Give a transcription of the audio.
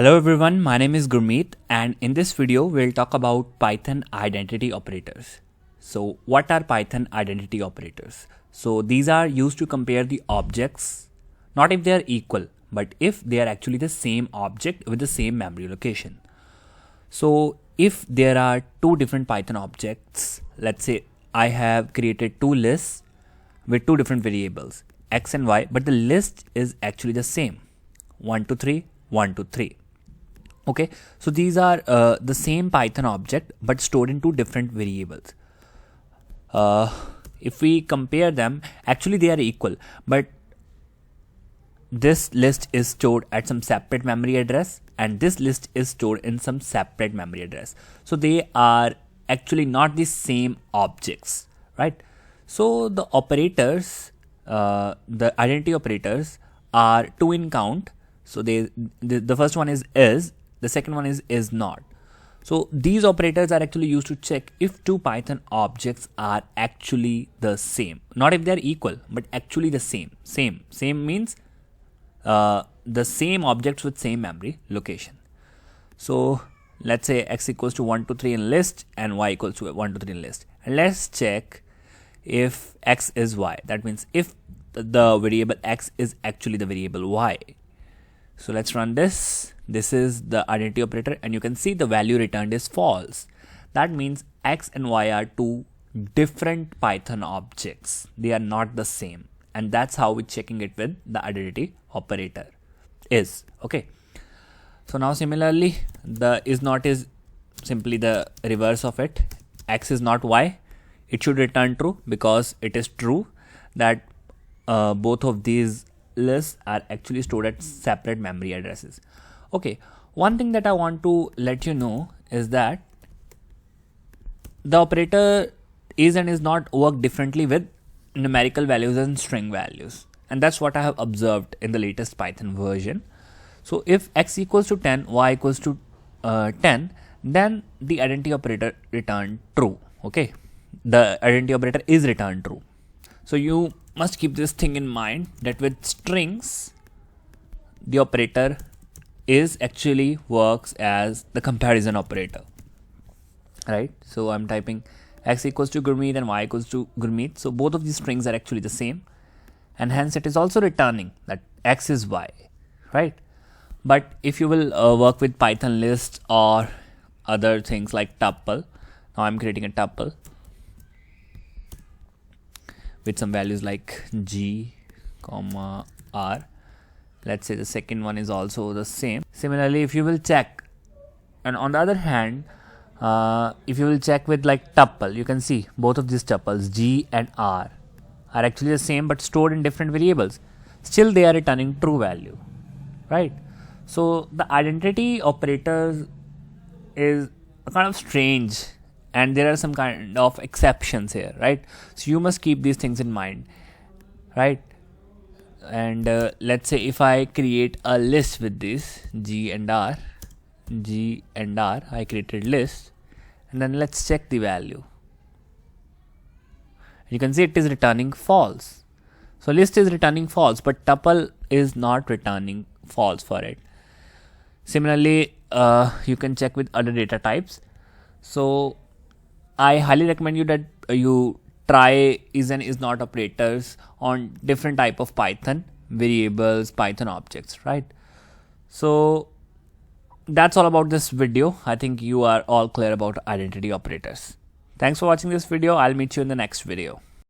Hello everyone, my name is Gurmeet and in this video we'll talk about Python identity operators. So what are Python identity operators? So these are used to compare the objects, not if they are equal, but if they are actually the same object with the same memory location. So if there are two different Python objects, let's say I have created two lists with two different variables, x and y, but the list is actually the same, 1 to 3, 1 to 3. Okay, so these are the same Python object but stored in two different variables. If we compare them, actually they are equal, but this list is stored at some separate memory address and this list is stored in some separate memory address. So they are actually not the same objects, right? So the operators, the identity operators are two in count. So the first one is, the second one is not. So these operators are actually used to check if two Python objects are actually the same. Not if they are equal, but actually the same. Same means the same objects with same memory location. So let's say x equals to 1 to 3 in list and y equals to 1 to 3 in list. And let's check if x is y. That means if the variable x is actually the variable y. So let's run this. This is the identity operator and you can see the value returned is false. That means x and y are two different Python objects. They are not the same. And that's how we're checking it with the identity operator is. Okay. So now similarly, the is not is simply the reverse of it. X is not y. It should return true because it is true that both of these lists are actually stored at separate memory addresses. Okay, one thing that I want to let you know is that the operator is and is not work differently with numerical values and string values, and that's what I have observed in the latest Python version. So if x equals to 10, y equals to 10, then the identity operator returned true. Okay, the identity operator is returned true. So you must keep this thing in mind that with strings, the operator is actually works as the comparison operator, right? So I'm typing x equals to Gurmeet and y equals to Gurmeet. So both of these strings are actually the same, and hence it is also returning that x is y, right? But if you will work with Python list or other things like tuple, now I'm creating a tuple with some values like g, comma, r. Let's say the second one is also the same. Similarly, if you will check, and on the other hand, if you will check with like tuple, you can see both of these tuples, g and r, are actually the same but stored in different variables. Still, they are returning true value, right? So the identity operators is kind of strange, and there are some kind of exceptions here, right? So you must keep these things in mind, right? And let's say if I create a list with this g and r, I created list, and then let's check the value. You can see it is returning false. So list is returning false, but tuple is not returning false for it. Similarly, you can check with other data types. So I highly recommend you that you try is and is not operators on different type of Python variables, Python objects, right? So that's all about this video. I think you are all clear about identity operators. Thanks for watching this video. I'll meet you in the next video.